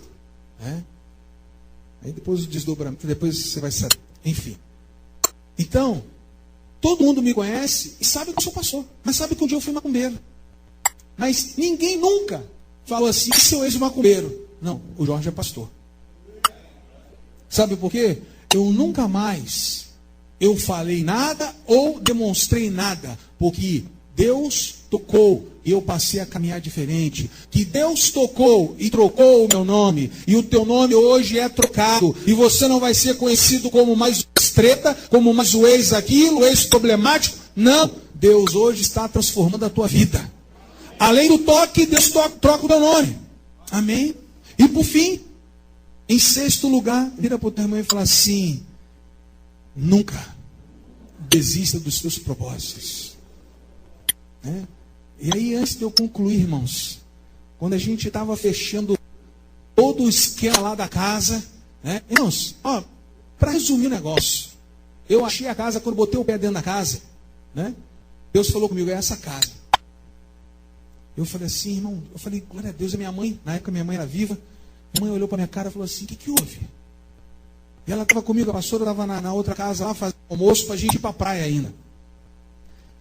Aí depois o desdobramento, depois você vai saber. Enfim. Então, todo mundo me conhece e sabe que eu sou pastor. Mas sabe que um dia eu fui macumbeiro. Mas ninguém nunca falou assim, seu ex-macumbeiro. Não, o Jorge é pastor. Sabe por quê? Eu nunca mais falei nada ou demonstrei nada. Porque Deus tocou e eu passei a caminhar diferente. Que Deus tocou e trocou o meu nome. E o teu nome hoje é trocado. E você não vai ser conhecido como mais o ex-treta, como mais o ex-aquilo, o ex-problemático. Não. Deus hoje está transformando a tua vida. Além do toque, Deus troca o teu nome. Amém? E por fim, em sexto lugar, vira para o teu irmão e fala assim, nunca desista dos teus propósitos. E aí, antes de eu concluir, irmãos, quando a gente estava fechando todo o esquema lá da casa, irmãos, para resumir o negócio, eu achei a casa, quando botei o pé dentro da casa, Deus falou comigo, é essa casa. Eu falei assim, irmão, glória a Deus, é minha mãe, na época minha mãe era viva, a mãe olhou para minha cara e falou assim, o que houve? E ela estava comigo, a pastora estava na outra casa lá, fazendo almoço para a gente ir para a praia ainda.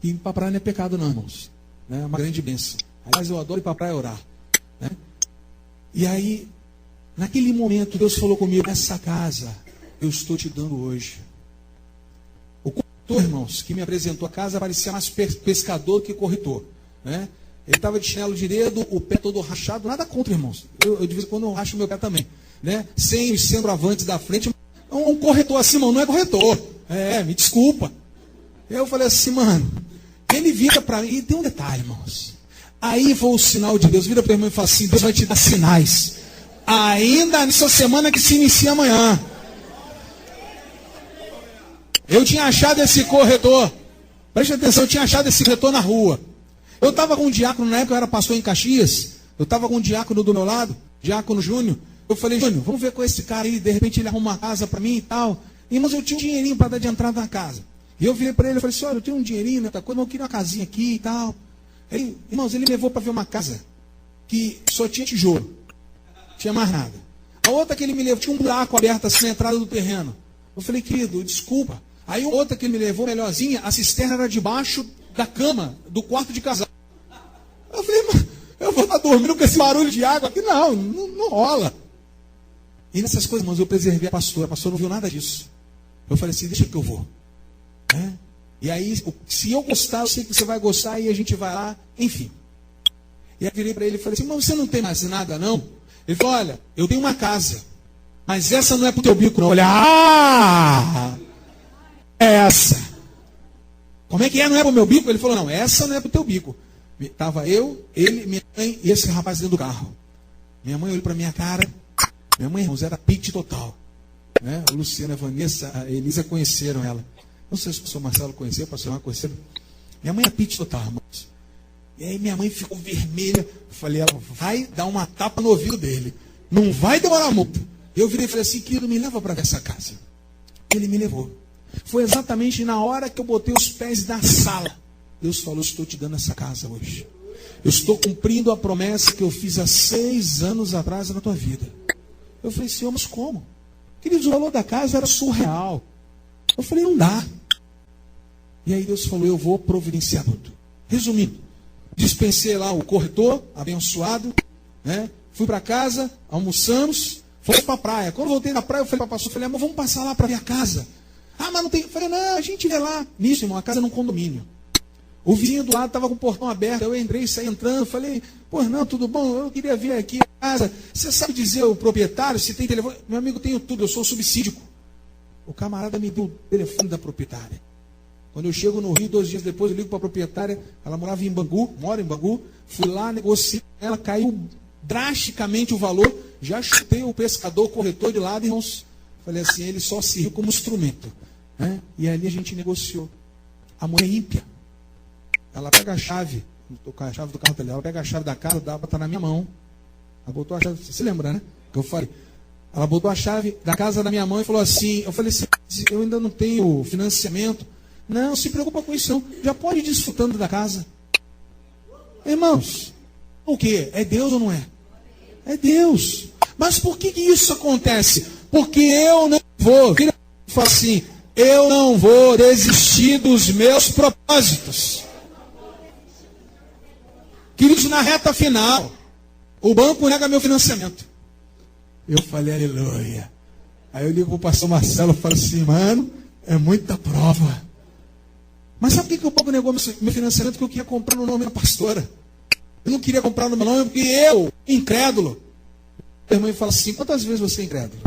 E ir para a praia não é pecado não, irmãos. É uma grande bênção. Aliás, eu adoro ir para a praia orar. E aí, naquele momento, Deus falou comigo, essa casa eu estou te dando hoje. O corretor, irmãos, que me apresentou a casa, parecia mais pescador que corretor. Ele estava de chinelo de dedo, o pé todo rachado, nada contra, irmãos. Eu de vez em quando eu racho o meu pé também. Sem os centroavantes da frente. Um corretor assim, irmão, não é corretor. Me desculpa. Eu falei assim, mano, ele vira para mim, e tem um detalhe, irmãos. Aí foi o sinal de Deus, vira para o irmão e fala assim, Deus vai te dar sinais. Ainda nessa semana que se inicia amanhã. Eu tinha achado esse corretor, preste atenção, eu tinha achado esse corretor na rua. Eu estava com um diácono, na época eu era pastor em Caxias, eu estava com um diácono do meu lado, diácono Júnior. Eu falei, Júnior, vamos ver com esse cara aí, de repente ele arruma uma casa para mim e tal. Irmãos, eu tinha um dinheirinho para dar de entrada na casa. E eu virei para ele e falei assim, olha, eu tenho um dinheirinho, outra coisa, mas eu queria uma casinha aqui e tal. Irmãos, ele me levou para ver uma casa que só tinha tijolo, não tinha mais nada. A outra que ele me levou, tinha um buraco aberto assim na entrada do terreno. Eu falei, querido, desculpa. Aí outra que ele me levou, melhorzinha, a cisterna era debaixo da cama, do quarto de casal. Eu vou estar dormindo com esse barulho de água aqui? Não rola. E nessas coisas, irmãos, eu preservei a pastora não viu nada disso. Eu falei assim, deixa que eu vou. E aí, se eu gostar, eu sei que você vai gostar, e a gente vai lá, enfim. E aí virei para ele e falei assim, mas você não tem mais nada, não? Ele falou, olha, eu tenho uma casa, mas essa não é pro teu bico, não. Olha, essa. Como é que é? Não é pro meu bico? Ele falou, não, essa não é pro teu bico. Estava eu, ele, minha mãe e esse rapaz dentro do carro. Minha mãe olhou para minha cara. Minha mãe, irmãos, era pit total. A Luciana, a Vanessa, a Elisa conheceram ela. Não sei se o pastor Marcelo conheceu, o pastor Marcelo conheceu. Minha mãe é pit total, irmãos. E aí minha mãe ficou vermelha. Eu falei, ela vai dar uma tapa no ouvido dele. Não vai demorar muito. Eu virei e falei assim, querido, me leva para essa casa. Ele me levou. Foi exatamente na hora que eu botei os pés na sala. Deus falou, estou te dando essa casa hoje. Eu estou cumprindo a promessa que eu fiz há 6 anos atrás na tua vida. Eu falei, Senhor, mas como? Queridos, o valor da casa era surreal. Eu falei, não dá. E aí Deus falou, eu vou providenciar tudo. Resumindo, dispensei lá o corretor, abençoado, fui para casa, almoçamos, fomos para a praia. Quando voltei na praia, eu falei para o pastor, mas vamos passar lá para ver a casa. Mas não tem. Eu falei, não, a gente vê lá. Nisso, irmão, a casa num condomínio. O vizinho do lado estava com o portão aberto, eu entrei, saí entrando, falei, pois não, tudo bom, eu queria vir aqui a casa. Você sabe dizer o proprietário, se tem telefone? Meu amigo, tenho tudo, eu sou subsídico. O camarada me deu o telefone da proprietária. Quando eu chego no Rio, 2 dias depois, eu ligo para a proprietária, ela mora em Bangu, fui lá, negociei, ela caiu drasticamente o valor, já chutei o pescador, o corretor de lado, irmãos. Falei assim, ele só serviu como instrumento. E ali a gente negociou. A mulher ímpia. Ela pega a chave, estou com a chave do carro dela, ela pega a chave da casa, dá para estar na minha mão. Ela botou a chave, você se lembra, né? Que eu falei. Ela botou a chave da casa da minha mão e falou assim, eu falei assim, eu ainda não tenho financiamento. Não se preocupa com isso não, já pode ir desfrutando da casa. Irmãos, o que? É Deus ou não é? É Deus. Mas por que isso acontece? Porque eu não vou, fala assim, eu não vou desistir dos meus propósitos. Queridos, na reta final, o banco nega meu financiamento. Eu falei, aleluia. Aí eu ligo para o pastor Marcelo e falo assim, mano, é muita prova. Mas sabe por que o banco negou meu financiamento? Porque eu queria comprar no nome da pastora. Eu não queria comprar no meu nome porque eu, incrédulo. A irmã fala assim, quantas vezes você é incrédulo?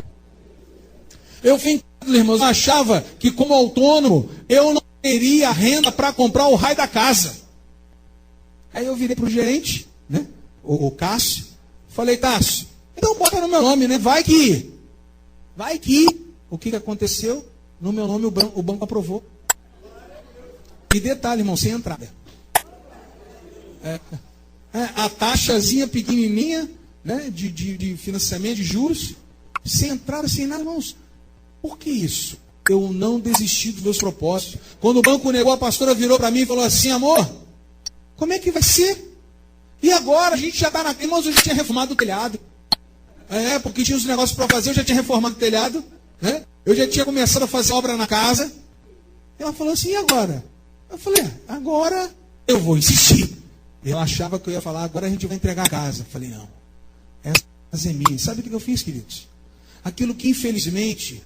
Eu fui incrédulo, irmãos. Eu achava que como autônomo, eu não teria renda para comprar o raio da casa. Aí eu virei para o gerente, o Cássio. Falei, Cássio, então bota no meu nome, Vai que. O que aconteceu? No meu nome o banco aprovou. E detalhe, irmão, sem entrada. A taxazinha pequenininha, de financiamento, de juros, sem entrada, sem nada, irmãos. Por que isso? Eu não desisti dos meus propósitos. Quando o banco negou, a pastora virou para mim e falou assim, amor, como é que vai ser? E agora? A gente já está na... Irmãos, eu já tinha reformado o telhado. Porque tinha uns negócios para fazer, eu já tinha reformado o telhado. Eu já tinha começado a fazer obra na casa. Ela falou assim, e agora? Eu falei, agora eu vou insistir. Ela achava que eu ia falar, agora a gente vai entregar a casa. Eu falei, não. Essa casa é minha. Sabe o que eu fiz, queridos? Aquilo que, infelizmente,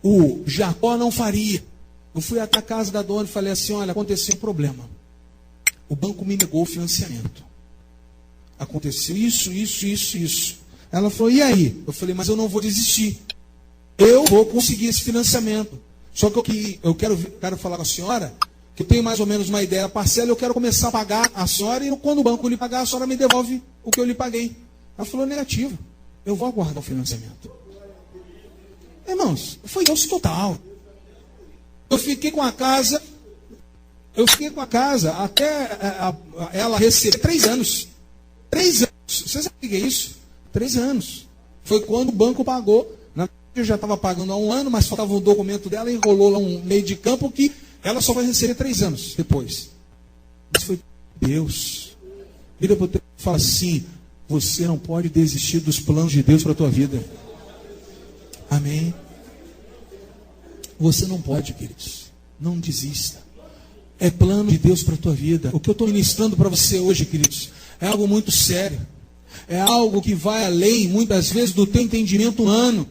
o Jacó não faria. Eu fui até a casa da dona e falei assim, olha, aconteceu um problema. O banco me negou o financiamento. Aconteceu isso. Ela falou, e aí? Eu falei, mas eu não vou desistir. Eu vou conseguir esse financiamento. Só que eu quero falar com a senhora, que eu tenho mais ou menos uma ideia da parcela, eu quero começar a pagar a senhora, e quando o banco lhe pagar, a senhora me devolve o que eu lhe paguei. Ela falou, negativo. Eu vou aguardar o financiamento. Irmãos, foi Deus total. Eu fiquei com a casa até ela receber 3 anos. 3 anos. Você sabe o que é isso? 3 anos. Foi quando o banco pagou. Eu já estava pagando há 1 ano, mas faltava um documento dela, enrolou lá um meio de campo que ela só vai receber 3 anos depois. Isso foi Deus. Vira para o teu e fala assim, você não pode desistir dos planos de Deus para a tua vida. Amém? Você não pode, queridos. Não desista. É plano de Deus para a tua vida. O que eu estou ministrando para você hoje, queridos, é algo muito sério. É algo que vai além, muitas vezes, do teu entendimento humano.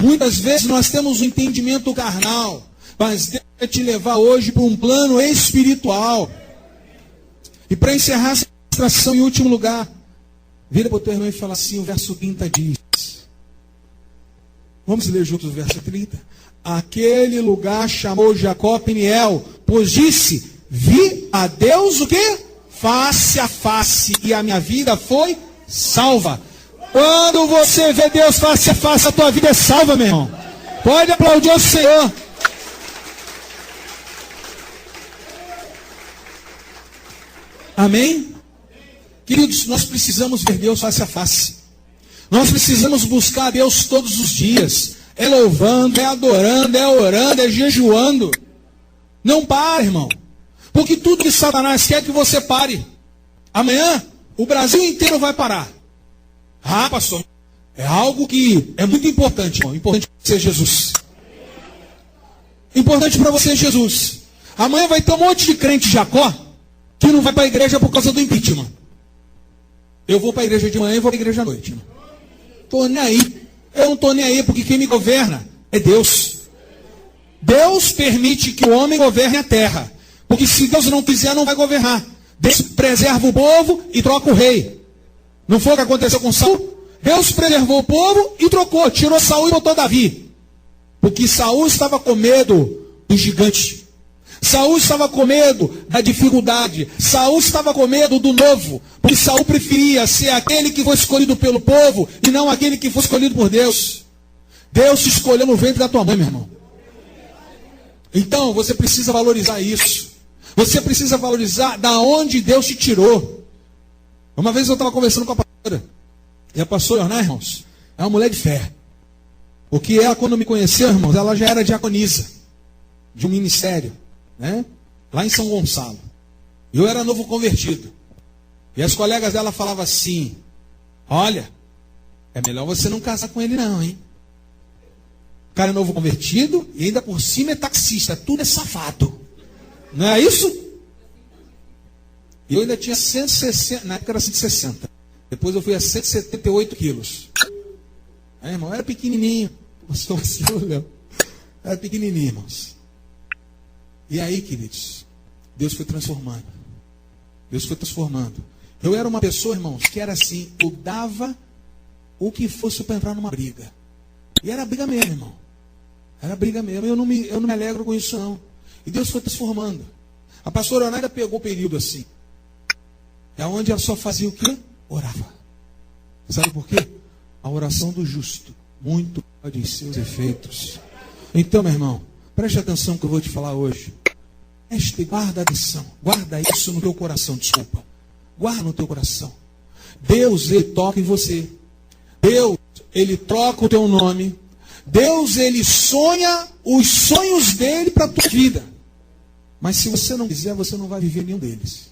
Muitas vezes nós temos um entendimento carnal, mas Deus vai te levar hoje para um plano espiritual. E para encerrar essa ministração, em último lugar, vira para o teu irmão e fala assim, o verso 30 diz. Vamos ler juntos o verso 30? Aquele lugar chamou Jacó Peniel, pois disse, vi a Deus o quê? Face a face, e a minha vida foi salva. Quando você vê Deus face a face, a tua vida é salva, meu irmão. Pode aplaudir o Senhor. Amém? Queridos, nós precisamos ver Deus face a face. Nós precisamos buscar Deus todos os dias. É louvando, é adorando, é orando, é jejuando. Não pare, irmão. Porque tudo que Satanás quer que você pare. Amanhã, o Brasil inteiro vai parar. Ah, pastor, é algo que é muito importante, irmão. Importante para você, Jesus. Importante para você, Jesus. Amanhã vai ter um monte de crente Jacó que não vai para a igreja por causa do impeachment. Eu vou para a igreja de manhã e vou para a igreja à noite, irmão. Estou nem aí. Eu não estou nem aí, porque quem me governa é Deus. Deus permite que o homem governe a terra. Porque se Deus não quiser, não vai governar. Deus preserva o povo e troca o rei. Não foi o que aconteceu com Saul? Deus preservou o povo e trocou. Tirou Saul e botou Davi. Porque Saul estava com medo do gigante. Saul estava com medo da dificuldade. Saul estava com medo do novo. Porque Saul preferia ser aquele que foi escolhido pelo povo e não aquele que foi escolhido por Deus. Deus te escolheu no ventre da tua mãe, meu irmão. Então, você precisa valorizar isso. Você precisa valorizar da onde Deus te tirou. Uma vez eu estava conversando com a pastora. E a pastora, né, irmãos? É uma mulher de fé. Porque ela, quando me conheceu, irmãos, ela já era diaconisa de um ministério, né? Lá em São Gonçalo. Eu era novo convertido. E as colegas dela falavam assim, olha, é melhor você não casar com ele não, hein? O cara é novo convertido e ainda por cima é taxista. Tudo é safado. Não é isso? E eu ainda tinha 160, na época era 160. Depois eu fui a 178 quilos. Aí, irmão, eu era pequenininho. Era pequenininho, irmãos. E aí, queridos, Deus foi transformando. Deus foi transformando. Eu era uma pessoa, irmãos, que era assim, eu dava o que fosse para entrar numa briga. E era briga mesmo, irmão. Era briga mesmo. Eu não me alegro com isso, não. E Deus foi transformando. A pastora Onaida pegou o período assim. É onde ela só fazia o quê? Orava. Sabe por quê? A oração do justo muito pode em seus efeitos. Então, meu irmão, preste atenção no que eu vou te falar hoje. Guarda atenção. Guarda isso no teu coração, desculpa. Guarda no teu coração. Deus, Ele toca em você. Deus, Ele troca o teu nome. Deus, Ele sonha os sonhos dele para a tua vida. Mas se você não quiser, você não vai viver nenhum deles.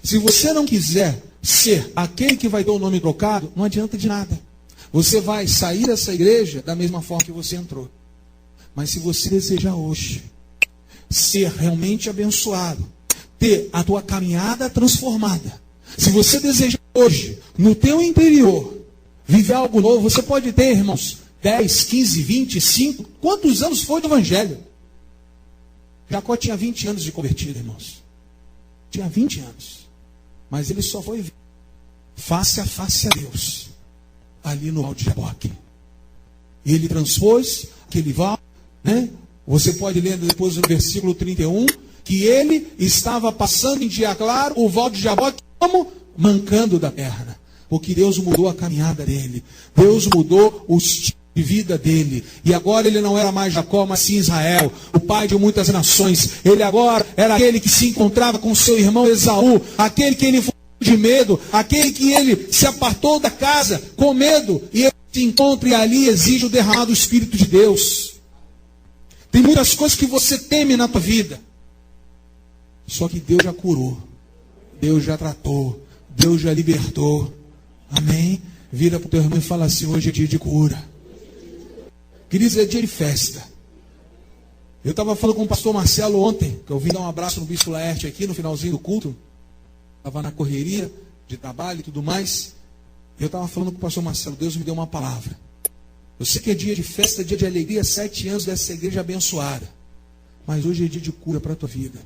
Se você não quiser ser aquele que vai ter o nome trocado, não adianta de nada. Você vai sair dessa igreja da mesma forma que você entrou. Mas se você desejar hoje ser realmente abençoado, ter a tua caminhada transformada, se você deseja hoje, no teu interior, viver algo novo, você pode ter, irmãos, 10, 15, 25, quantos anos foi do evangelho? Jacó tinha 20 anos de convertido, irmãos. Tinha 20 anos. Mas ele só foi face a face a Deus, ali no Alto de Jaboque. E ele transpôs aquele val, né? Você pode ler depois no versículo 31, que ele estava passando em dia claro o val de Jaboque como? Mancando da perna. Porque Deus mudou a caminhada dele. Deus mudou o estilo de vida dele. E agora ele não era mais Jacó, mas sim Israel, o pai de muitas nações. Ele agora era aquele que se encontrava com seu irmão Esaú, aquele que ele foi de medo, aquele que ele se apartou da casa com medo, e ele se encontra e ali exige o derramado do Espírito de Deus. Tem muitas coisas que você teme na tua vida, só que Deus já curou, Deus já tratou, Deus já libertou. Amém? Vira para o teu irmão e fala assim, hoje é dia de cura. Queridos, é dia de festa. Eu estava falando com o pastor Marcelo ontem, que eu vim dar um abraço no Bispo Laerte aqui no finalzinho do culto. estava na correria de trabalho e tudo mais. Eu estava falando com o pastor Marcelo, Deus me deu uma palavra. Eu sei que é dia de festa, dia de alegria, 7 anos dessa igreja abençoada. Mas hoje é dia de cura para a tua vida.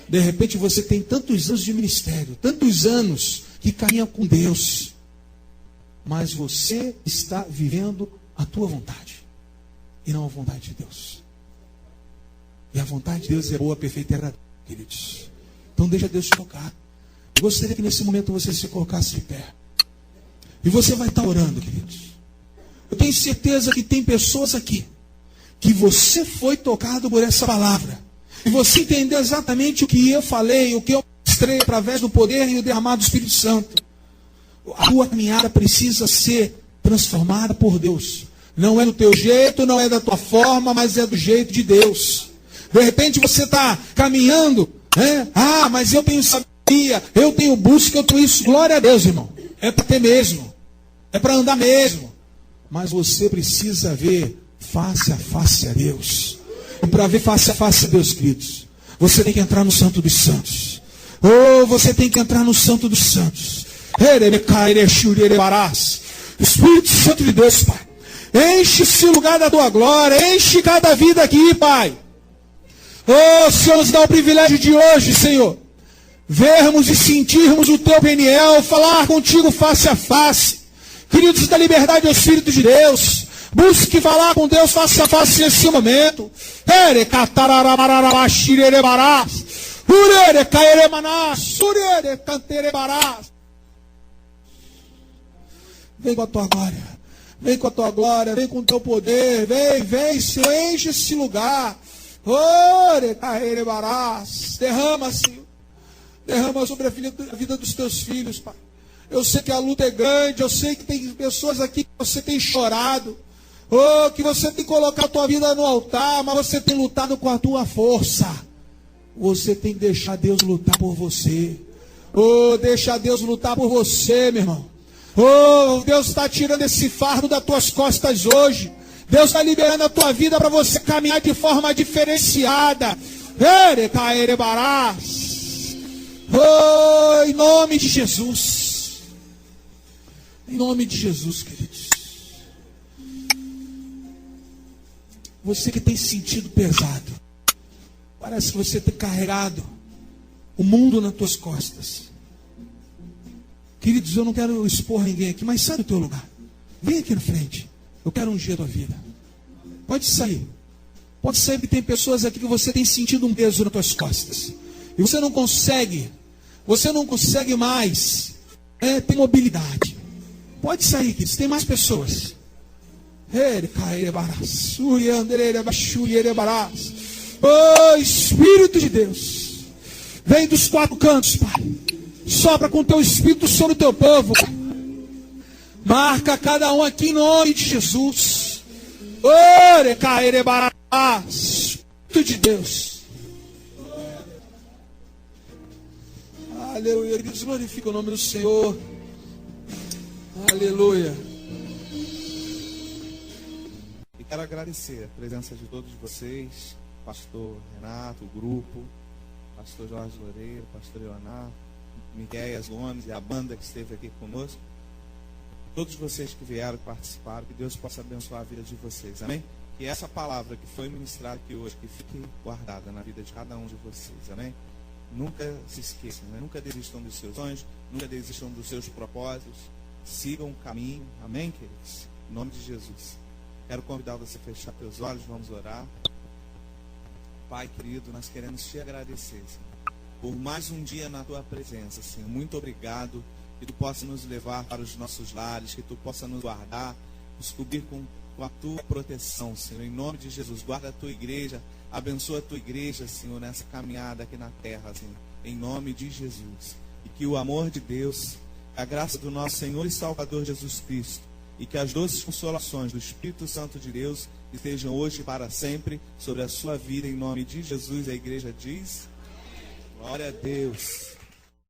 De repente você tem tantos anos de ministério, tantos anos que caminha com Deus. Mas você está vivendo a tua vontade e não a vontade de Deus. E a vontade de Deus é boa, perfeita e agradável, queridos. Então deixa Deus te tocar. Eu gostaria que nesse momento você se colocasse de pé. E você vai estar orando, queridos. Eu tenho certeza que tem pessoas aqui que você foi tocado por essa palavra. E você entendeu exatamente o que eu falei, o que eu mostrei através do poder e o derramado do Espírito Santo. A tua caminhada precisa ser transformada por Deus. Não é do teu jeito, não é da tua forma, mas é do jeito de Deus. De repente você está caminhando, né? Ah, mas eu tenho sabedoria, eu tenho busca, eu tenho isso. Glória a Deus, irmão. É para ter mesmo. É para andar mesmo. Mas você precisa ver face a face a Deus. E para ver face a face a Deus, queridos, você tem que entrar no Santo dos Santos. Oh, você tem que entrar no Santo dos Santos. Espírito Santo de Deus, Pai. Enche esse lugar da tua glória. Enche cada vida aqui, Pai. Oh, Senhor, nos dá o privilégio de hoje, Senhor, vermos e sentirmos o teu Peniel, falar contigo face a face. Queridos, da liberdade ao Espírito de Deus. Busque falar com Deus face a face nesse momento. Vem com a tua glória. Vem com a tua glória. Vem com o teu poder. Vem, Senhor. Enche esse lugar. Derrama, Senhor. Derrama sobre a vida dos teus filhos, Pai. Eu sei que a luta é grande. Eu sei que tem pessoas aqui que você tem chorado. Oh, que você tem colocado a tua vida no altar, mas você tem lutado com a tua força. Você tem que deixar Deus lutar por você. Oh, deixa Deus lutar por você, meu irmão. Oh, Deus está tirando esse fardo das tuas costas hoje. Deus está liberando a tua vida para você caminhar de forma diferenciada. Oh, em nome de Jesus. Em nome de Jesus, queridos. Você que tem sentido pesado. Parece que você tem carregado o mundo nas tuas costas. Queridos, eu não quero expor ninguém aqui, mas sai do teu lugar. Vem aqui na frente. Eu quero ungir a tua vida. Pode sair. Pode sair, que tem pessoas aqui que você tem sentido um peso nas tuas costas. E você não consegue mais ter mobilidade. Pode sair, queridos. Tem mais pessoas. Oh, Espírito de Deus, vem dos 4 cantos, Pai. Sopra com teu Espírito sobre o teu povo, Pai. Marca cada um aqui em nome de Jesus. Espírito de Deus. Aleluia. Queridos, glorifica o nome do Senhor. Aleluia. Quero agradecer a presença de todos vocês, pastor Renato, o grupo, pastor Jorge Loureiro, pastor Leonardo, Miguel Gomes e a banda que esteve aqui conosco. Todos vocês que vieram participar, que Deus possa abençoar a vida de vocês, amém? Que essa palavra que foi ministrada aqui hoje, que fique guardada na vida de cada um de vocês, amém? Nunca se esqueçam, né? Nunca desistam dos seus sonhos, nunca desistam dos seus propósitos, sigam o caminho, amém, queridos? Em nome de Jesus. Quero convidar você a fechar teus olhos, vamos orar. Pai querido, nós queremos te agradecer, Senhor, por mais um dia na tua presença, Senhor. Muito obrigado, que tu possa nos levar para os nossos lares, que tu possa nos guardar, nos cobrir com a tua proteção, Senhor. Em nome de Jesus, guarda a tua igreja, abençoa a tua igreja, Senhor, nessa caminhada aqui na terra, Senhor. Em nome de Jesus. E que o amor de Deus, a graça do nosso Senhor e Salvador Jesus Cristo, e que as doces consolações do Espírito Santo de Deus estejam hoje e para sempre sobre a sua vida, em nome de Jesus. A igreja diz: glória a Deus.